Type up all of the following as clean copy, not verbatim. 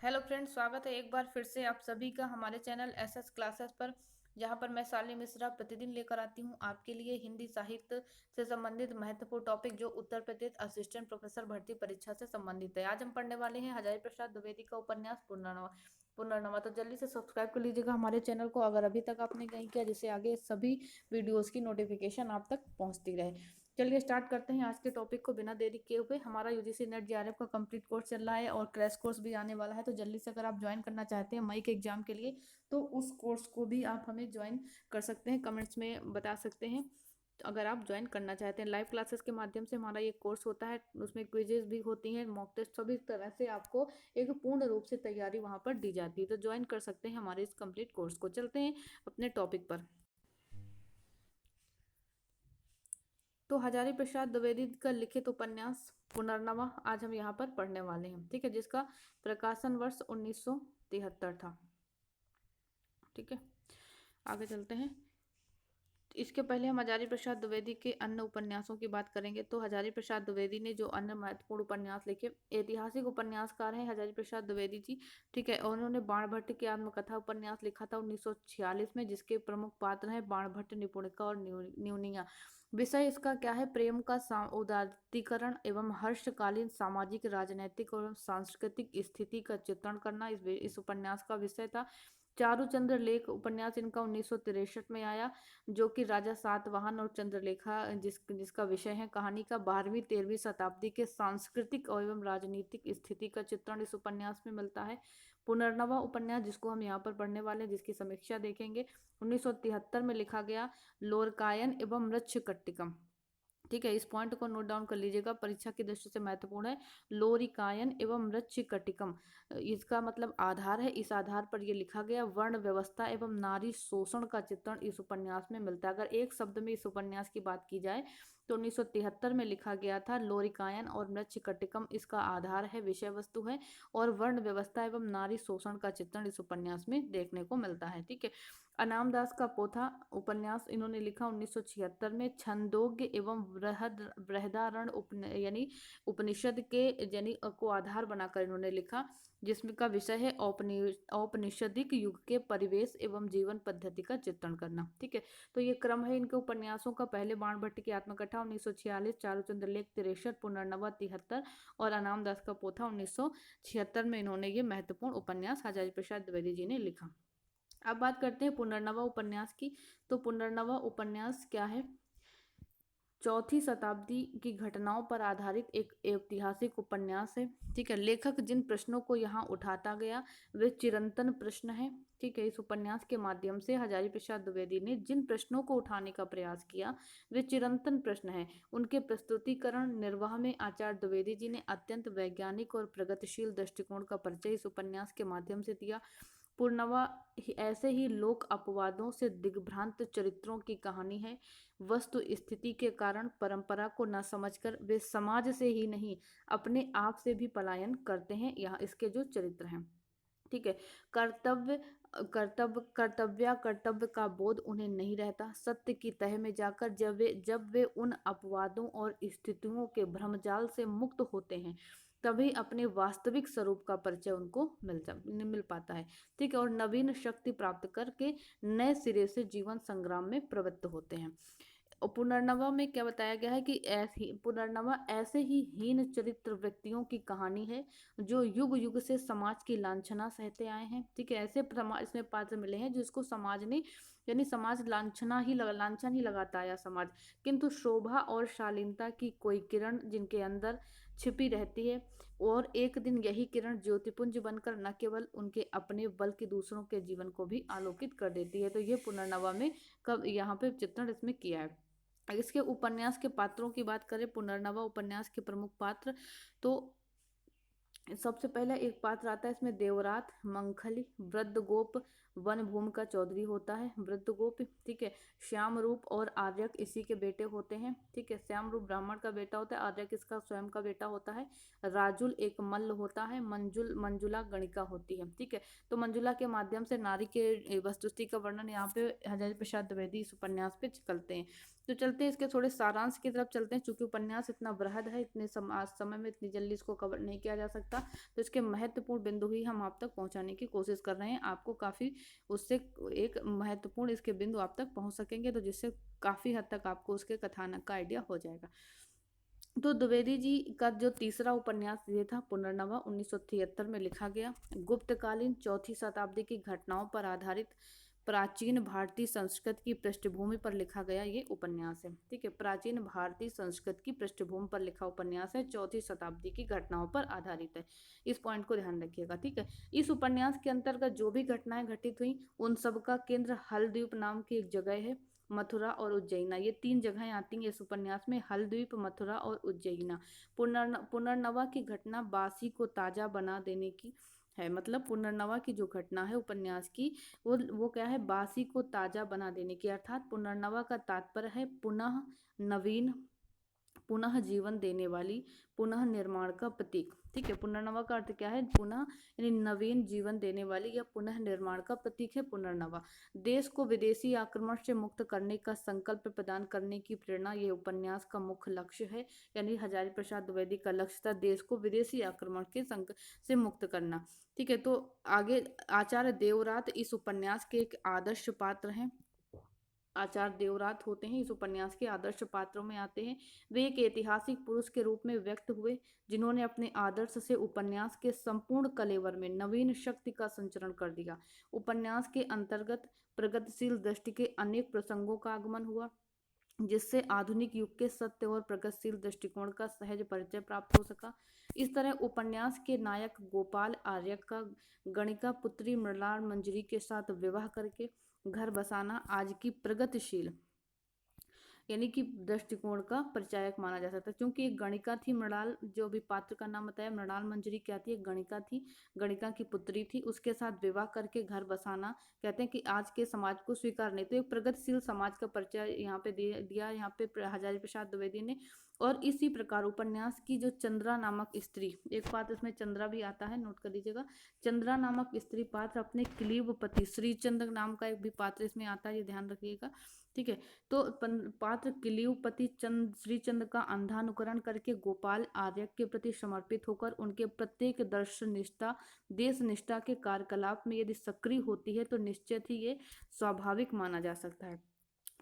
Hello friends, स्वागत है एक बार फिर से आप सभी का हमारे चैनल एसएस क्लासेस पर। जहां पर मैं शालिनी मिश्रा प्रतिदिन लेकर आती हूं आपके लिए हिंदी साहित्य से संबंधित महत्वपूर्ण टॉपिक जो उत्तर प्रदेश असिस्टेंट प्रोफेसर भर्ती परीक्षा से संबंधित है। आज हम पढ़ने वाले हैं हजारी प्रसाद द्विवेदी का उपन्यास पुनर्नवा। तो जल्दी से सब्सक्राइब कर लीजिएगा हमारे चैनल को अगर अभी तक आपने नहीं किया, जिससे आगे सभी वीडियोस की नोटिफिकेशन आप तक पहुंचती रहे। चलिए स्टार्ट करते हैं आज के टॉपिक को बिना देरी किए हुए। हमारा यूजीसी नेट जेआरएफ का कंप्लीट कोर्स चल रहा है और क्रैश कोर्स भी आने वाला है, तो जल्दी से अगर आप ज्वाइन करना चाहते हैं मई के एग्जाम के लिए तो उस कोर्स को भी आप हमें ज्वाइन कर सकते हैं, कमेंट्स में बता सकते हैं। तो अगर आप ज्वाइन करना चाहते हैं, लाइव क्लासेस के माध्यम से हमारा ये कोर्स होता है, उसमें क्विजेस भी होती हैं, मॉक टेस्ट, सभी तरह से आपको एक पूर्ण रूप से तैयारी वहां पर दी जाती है। तो ज्वाइन कर सकते हैं हमारे इस कंप्लीट कोर्स को। चलते हैं अपने टॉपिक पर। तो हजारी प्रसाद द्विवेदी का लिखित उपन्यास पुनर्नवा आज हम यहाँ पर पढ़ने वाले हैं, ठीक है, जिसका प्रकाशन वर्ष 1973 था। ठीक है, आगे चलते हैं। इसके पहले हम हजारी प्रसाद द्विवेदी के अन्य उपन्यासों की बात करेंगे। तो हजारी प्रसाद द्विवेदी ने जो अन्य महत्वपूर्ण उपन्यास लिखे, ऐतिहासिक उपन्यासकार हैं हजारी प्रसाद द्विवेदी जी। ठीक है, और उन्होंने बाणभट्ट की आत्मकथा उपन्यास लिखा था 1946 में, जिसके प्रमुख पात्र हैं बाणभट्ट, निपुणिका और न्यूनिया। विषय इसका क्या है? प्रेम का उदारीकरण एवं हर्षकालीन सामाजिक, राजनैतिक और सांस्कृतिक स्थिति का चित्रण करना इस उपन्यास का विषय था। चारुचंद्र लेख उपन्यास इनका 1963 में आया, जो कि राजा सातवाहन और चंद्रलेखा जिसका विषय है। कहानी का 12वीं 13वीं शताब्दी के सांस्कृतिक एवं राजनीतिक स्थिति का चित्रण इस उपन्यास में मिलता है। पुनर्नवा उपन्यास जिसको हम यहाँ पर पढ़ने वाले हैं, जिसकी समीक्षा देखेंगे, 1973 में लिखा गया। लोरकायन एवं मृच्छकट्टिकम, ठीक है, इस पॉइंट को नोट डाउन कर लीजिएगा, परीक्षा की दृष्टि से महत्वपूर्ण है। लोरिकायन एवं मृच्छकटिकम, इसका मतलब आधार है। इस आधार पर यह लिखा गया। वर्ण व्यवस्था एवं नारी शोषण का चित्रण इस उपन्यास में मिलता है। अगर एक शब्द में इस उपन्यास की बात की जाए तो 1973 में लिखा गया था लोरिकायन और मृच्छकटिकम इसका आधार है, विषय वस्तु है, और वर्ण व्यवस्था एवं नारी शोषण का चित्रण इस उपन्यास में देखने को मिलता है। ठीक है, अनामदास का पोथा उपन्यास इन्होंने लिखा 1976 में। छंदोग्य एवं बृहदारण्य यानी उपनिषद के यानी को आधार बनाकर इन्होंने लिखा, जिसमें का विषय है औपनिषदिक युग के परिवेश एवं जीवन पद्धति का चित्रण करना। ठीक है, तो ये क्रम है इनके उपन्यासों का। पहले बाणभट्ट की आत्मकथा 1946, चारुचंद्र लेख 63, पुनर्नवा 73 और अनामदास का पोथा 1976 में इन्होंने ये महत्वपूर्ण उपन्यास हजारी प्रसाद द्विवेदी जी ने लिखा। अब बात करते हैं पुनर्नवा उपन्यास की। तो पुनर्नवा उपन्यास क्या है? चौथी शताब्दी की घटनाओं पर आधारित एक ऐतिहासिक उपन्यास है। ठीक है, लेखक जिन प्रश्नों को यहाँ उठाता गया वे चिरंतन प्रश्न हैं। ठीक है, इस उपन्यास के माध्यम से हजारी प्रसाद द्विवेदी ने जिन प्रश्नों को उठाने का प्रयास किया वे चिरंतन प्रश्न हैं। उनके प्रस्तुतिकरण निर्वाह में आचार्य द्विवेदी जी ने अत्यंत वैज्ञानिक और प्रगतिशील दृष्टिकोण का परिचय इस उपन्यास के माध्यम से दिया। पुनर्नवा ऐसे ही लोक अपवादों से दिग्भ्रांत चरित्रों की कहानी है। वस्तु स्थिति के कारण परंपरा को न समझकर वे समाज से ही नहीं अपने आप से भी पलायन करते हैं, यहाँ इसके जो चरित्र हैं। ठीक है, कर्तव्य कर्तव्य का बोध उन्हें नहीं रहता। सत्य की तह में जाकर जब वे उन अपवादों और स्थितियों के भ्रमजाल से मुक्त होते हैं, तभी अपने वास्तविक स्वरूप का परिचय उनको मिल पाता है। ठीक है, और नवीन शक्ति प्राप्त करके नए सिरे से जीवन संग्राम में प्रवृत्त होते हैं। और पुनर्नवा में क्या बताया गया है कि पुनर्नवा ऐसे ही हीन चरित्र व्यक्तियों की कहानी है जो युग युग से समाज की लांछना सहते आए हैं। ठीक है, ऐसे इसमें पात्र मिले हैं जिसको समाज ने यानी समाज लांछन ही लगाता आया समाज, किंतु शोभा और शालीनता की कोई किरण जिनके अंदर छिपी रहती है, और एक दिन यही किरण ज्योतिपुंज बनकर न केवल उनके अपने बल्कि दूसरों के जीवन को भी आलोकित कर देती है। तो ये पुनर्नवा में कब यहाँ पे चित्रण इसमें किया है। इसके उपन्यास के पात्रों की बात करें, पुनर्नवा उपन्यास के प्रमुख पात्र, तो सबसे पहले एक पात्र आता है इसमें देवरात, मंखली, वृद्ध गोप, वन भूमि का चौधरी होता है वृद्ध गोप। ठीक है, श्याम रूप और आर्यक इसी के बेटे होते हैं। ठीक है, श्याम रूप ब्राह्मण का बेटा होता है, आर्यक इसका स्वयं का बेटा होता है। राजुल एक मल्ल होता है, मंजुला गणिका होती है। ठीक है, तो मंजुला के माध्यम से नारी के वस्तुस्थिति का वर्णन यहाँ पे हजारी प्रसाद द्विवेदी इस उपन्यास पे करते हैं। तो चलते हैं इसके थोड़े सारांश की तरफ चलते हैं, चूंकि उपन्यास इतना बृहद है, इतने आज समय में इतनी जल्दी इसको कवर नहीं किया जा सकता, तो इसके महत्वपूर्ण बिंदु ही हम आप तक पहुंचाने की कोशिश कर रहे हैं। आपको काफ़ी उससे एक महत्वपूर्ण इसके बिंदु आप तक पहुंच सकेंगे, तो जिससे काफ़ी हद तक आपको उसके कथानक का आइडिया हो जाएगा। तो द्विवेदी जी का जो तीसरा उपन्यास ये था पुनर्नवा 1973 में लिखा गया। गुप्तकालीन चौथी शताब्दी की घटनाओं पर आधारित प्राचीन भारतीय संस्कृत की पृष्ठभूमि पर लिखा गया ये उपन्यास है। ठीक है, प्राचीन भारतीय संस्कृत की पृष्ठभूमि पर लिखा उपन्यास है, चौथी शताब्दी की घटनाओं पर आधारित है। इस पॉइंट को ध्यान रखिएगा। ठीक है, इस उपन्यास के अंतर्गत जो भी घटनाएं घटित हुई उन सब का केंद्र हलद्वीप नाम की एक जगह है। मथुरा और उज्जैना, ये तीन जगहें आती हैं इस उपन्यास में, हलद्वीप, मथुरा और उज्जैना। पुनर्नवा की घटना बासी को ताजा बना देने की है। मतलब पुनर्नवा की जो घटना है उपन्यास की, वो क्या है, बासी को ताजा बना देने की, अर्थात पुनर्नवा का तात्पर्य है पुनः नवीन, पुनः जीवन देने वाली, पुनः निर्माण का प्रतीक। ठीक है, पुनर्नवा का अर्थ क्या है, पुनः यानी नवीन जीवन देने वाली या पुनः निर्माण का प्रतीक है पुनर्नवा। देश को विदेशी आक्रमण से मुक्त करने का संकल्प प्रदान करने की प्रेरणा ये उपन्यास का मुख्य लक्ष्य है। यानी हजारी प्रसाद द्विवेदी का लक्ष्य था देश को विदेशी आक्रमण के से मुक्त करना। ठीक है, तो आगे आचार्य देवव्रत इस उपन्यास के एक आदर्श पात्र हैं। आचार्य देवव्रत होते हैं इस उपन्यास के आदर्श पात्रों में आते हैं। वे एक ऐतिहासिक पुरुष के रूप में व्यक्त हुए, जिन्होंने अपने आदर्श से उपन्यास के संपूर्ण कलेवर में नवीन शक्ति का संचरण कर दिया। उपन्यास के अंतर्गत प्रगतिशील दृष्टि के अनेक प्रसंगों का आगमन हुआ, जिससे आधुनिक युग के सत्य और प्रगतिशील दृष्टिकोण का सहज परिचय प्राप्त हो सका। इस तरह उपन्यास के नायक गोपाल आर्य का गणिका पुत्री मृणाल मंजरी के साथ विवाह करके घर बसाना आज की प्रगतिशील यानी कि दृष्टिकोण का परिचायक माना जा सकता है। क्योंकि एक गणिका थी मृणाल, जो भी पात्र का नाम बताया मृणाल मंजरी क्या थी, एक गणिका थी, गणिका की पुत्री थी, उसके साथ विवाह करके घर बसाना कहते हैं कि आज के समाज को स्वीकार नहीं, तो एक प्रगतिशील समाज का परिचय यहाँ पे दिया यहाँ पे हजारी प्रसाद द्विवेदी ने। और इसी प्रकार उपन्यास की जो चंद्रा नामक स्त्री, एक पात्र इसमें चंद्रा भी आता है, नोट कर लीजिएगा। चंद्रा नामक स्त्री पात्र अपने क्लीब पति श्रीचंद्र नाम का एक भी पात्र इसमें आता है, ये ध्यान रखिएगा। ठीक है, तो पात्र किलीवपति श्रीचंद्र का अंधानुकरण करके गोपाल आर्य के प्रति समर्पित होकर उनके प्रत्येक दर्शन निष्ठा, देश निष्ठा के कार्यकलाप में यदि सक्रिय होती है तो निश्चित ही ये स्वाभाविक माना जा सकता है।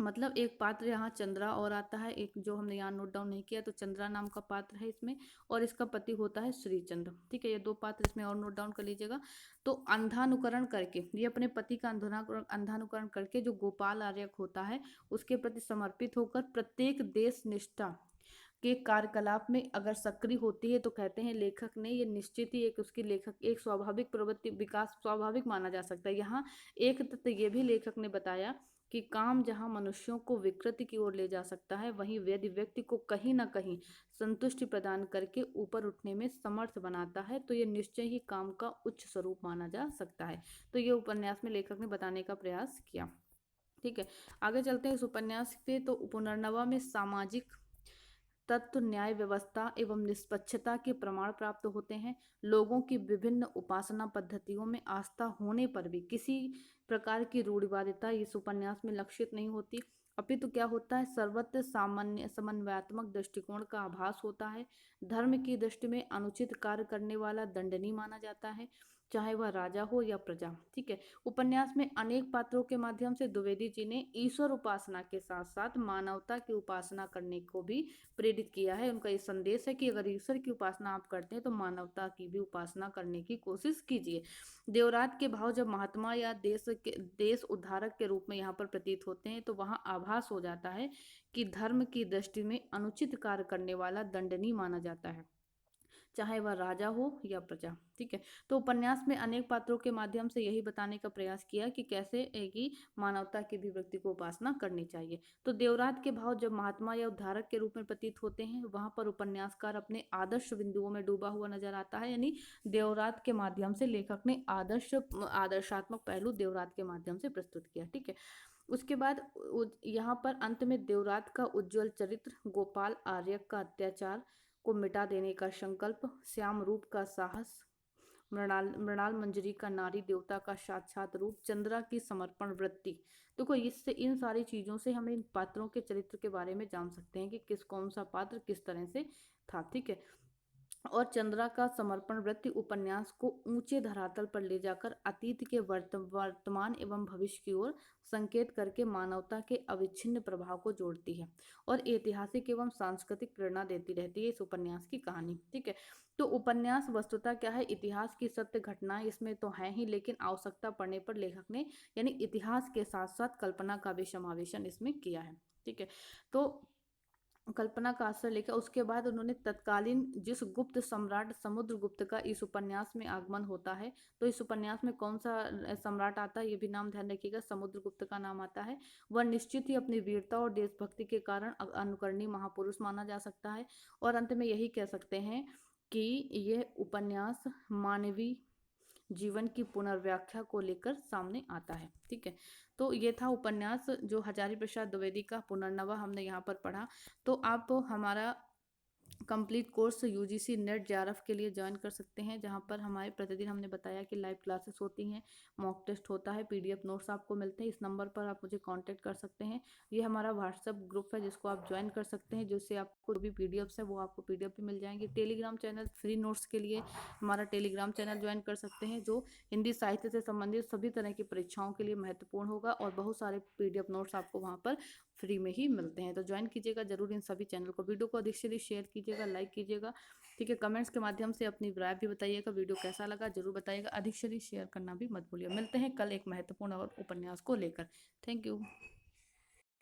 मतलब एक पात्र यहाँ चंद्रा और आता है, एक जो हमने यहाँ नोट डाउन नहीं किया, तो चंद्रा नाम का पात्र है इसमें, और इसका पति होता है श्रीचंद्र। ठीक है, ये दो पात्र इसमें और नोट डाउन कर लीजिएगा। तो अंधानुकरण करके, ये अपने पति का अंधानुकरण करके जो गोपाल आर्यक होता है उसके प्रति समर्पित होकर प्रत्येक देश निष्ठा के कार्यकलाप में अगर सक्रिय होती है तो कहते हैं लेखक ने ये निश्चित ही एक उसकी लेखक एक स्वाभाविक प्रवृत्ति विकास स्वाभाविक माना जा सकता है। यहाँ एक तथ्य ये भी लेखक ने बताया कि काम जहाँ मनुष्यों को विकृति की ओर ले जा सकता है, वहीं यदि व्यक्ति को कहीं ना कहीं संतुष्टि प्रदान करके ऊपर उठने में समर्थ बनाता है तो ये निश्चय ही काम का उच्च स्वरूप माना जा सकता है। तो ये उपन्यास में लेखक ने बताने का प्रयास किया। ठीक है, आगे चलते हैं इस उपन्यास पे। तो पुनर्नवा में सामाजिक तत्व, न्याय व्यवस्था एवं निष्पक्षता के प्रमाण प्राप्त होते हैं। लोगों की विभिन्न उपासना पद्धतियों में आस्था होने पर भी किसी प्रकार की रूढ़िवादिता इस उपन्यास में लक्षित नहीं होती, अपितु क्या होता है, सर्वत्र सामान्य समन्वयात्मक दृष्टिकोण का आभास होता है। धर्म की दृष्टि में अनुचित कार्य करने वाला दंडनीय माना जाता है, चाहे वह राजा हो या प्रजा। ठीक है, उपन्यास में अनेक पात्रों के माध्यम से द्विवेदी जी ने ईश्वर उपासना के साथ साथ मानवता की उपासना करने को भी प्रेरित किया है। उनका ये संदेश है कि अगर ईश्वर की उपासना आप करते हैं तो मानवता की भी उपासना करने की कोशिश कीजिए। देवरात के भाव जब महात्मा या देश उद्धारक के रूप में यहाँ पर प्रतीत होते हैं तो वहाँ आभास हो जाता है कि धर्म की दृष्टि में अनुचित कार्य करने वाला दंडनीय माना जाता है, चाहे वह राजा हो या प्रजा। ठीक है, तो उपन्यास में अनेक पात्रों के माध्यम से यही बताने का प्रयास किया कि कैसे की मानवता की भी व्यक्ति को उपासना करनी चाहिए। तो देवरात के भाव जब महात्मा या उद्धारक के रूप में प्रतीत होते हैं वहां पर उपन्यासकार अपने आदर्श बिंदुओं में डूबा हुआ नजर आता है। यानी देवरात के माध्यम से लेखक ने आदर्शात्मक पहलू देवरात के माध्यम से प्रस्तुत किया। ठीक है, उसके बाद यहाँ पर अंत में देवरात का उज्जवल चरित्र, गोपाल आर्य का अत्याचार को मिटा देने का संकल्प, श्याम रूप का साहस, मृणाल मंजरी का नारी देवता का साक्षात रूप, चंद्रा की समर्पण वृत्ति। देखो इससे, इन सारी चीजों से हम इन पात्रों के चरित्र के बारे में जान सकते हैं कि किस कौन सा पात्र किस तरह से था, ठीक है। और चंद्रा का समर्पण वृत्ति उपन्यास को ऊंचे धरातल पर ले जाकर अतीत के वर्तमान एवं भविष्य की ओर संकेत करके मानवता के अविच्छिन्न प्रभाव को जोड़ती है और ऐतिहासिक एवं सांस्कृतिक प्रेरणा देती रहती है इस उपन्यास की कहानी, ठीक है। तो उपन्यास वस्तुतः क्या है, इतिहास की सत्य घटनाएं इसमें तो है ही, लेकिन आवश्यकता पड़ने पर लेखक ने यानी इतिहास के साथ साथ कल्पना का भी समावेशन इसमें किया है, ठीक है। तो कल्पना का आश्रय लेकर उसके बाद उन्होंने तत्कालीन जिस गुप्त सम्राट समुद्रगुप्त का इस उपन्यास में आगमन होता है, तो इस उपन्यास में कौन सा सम्राट आता है ये भी नाम ध्यान रखिएगा, समुद्रगुप्त का नाम आता है। वह निश्चित ही अपनी वीरता और देशभक्ति के कारण अनुकरणीय महापुरुष माना जा सकता है। और अंत में यही कह सकते हैं कि यह उपन्यास मानवीय जीवन की पुनर्व्याख्या को लेकर सामने आता है, ठीक है। तो ये था उपन्यास जो हजारी प्रसाद द्विवेदी का पुनर्नवा हमने यहाँ पर पढ़ा। तो आप हमारा complete course UGC net JRF के लिए ज्वाइन कर सकते हैं, जहां पर हमारे प्रतिदिन हमने बताया कि लाइव क्लासेस होती हैं, मॉक टेस्ट होता है, पीडीएफ नोट्स आपको मिलते हैं। इस नंबर पर आप मुझे कांटेक्ट कर सकते हैं। ये हमारा व्हाट्सएप ग्रुप है जिसको आप ज्वाइन कर सकते हैं, जिससे आपको जो भी पीडीएफ्स है वो आपको पीडीएफ भी मिल जाएंगे। टेलीग्राम चैनल फ्री नोट्स के लिए हमारा टेलीग्राम चैनल ज्वाइन कर सकते हैं, जो हिंदी साहित्य से संबंधित सभी तरह की परीक्षाओं के लिए महत्वपूर्ण होगा और बहुत सारे पीडीएफ नोट्स आपको वहाँ पर फ्री में ही मिलते हैं। तो ज्वाइन कीजिएगा जरूर इन सभी चैनल को। वीडियो को अधिक से अधिक शेयर कीजिएगा, लाइक कीजिएगा, ठीक है। कमेंट्स के माध्यम से अपनी राय भी बताइएगा, वीडियो कैसा लगा जरूर बताइएगा। अधिक से अधिक शेयर करना भी मत भूलिए। मिलते हैं कल एक महत्वपूर्ण और उपन्यास को लेकर। Thank you.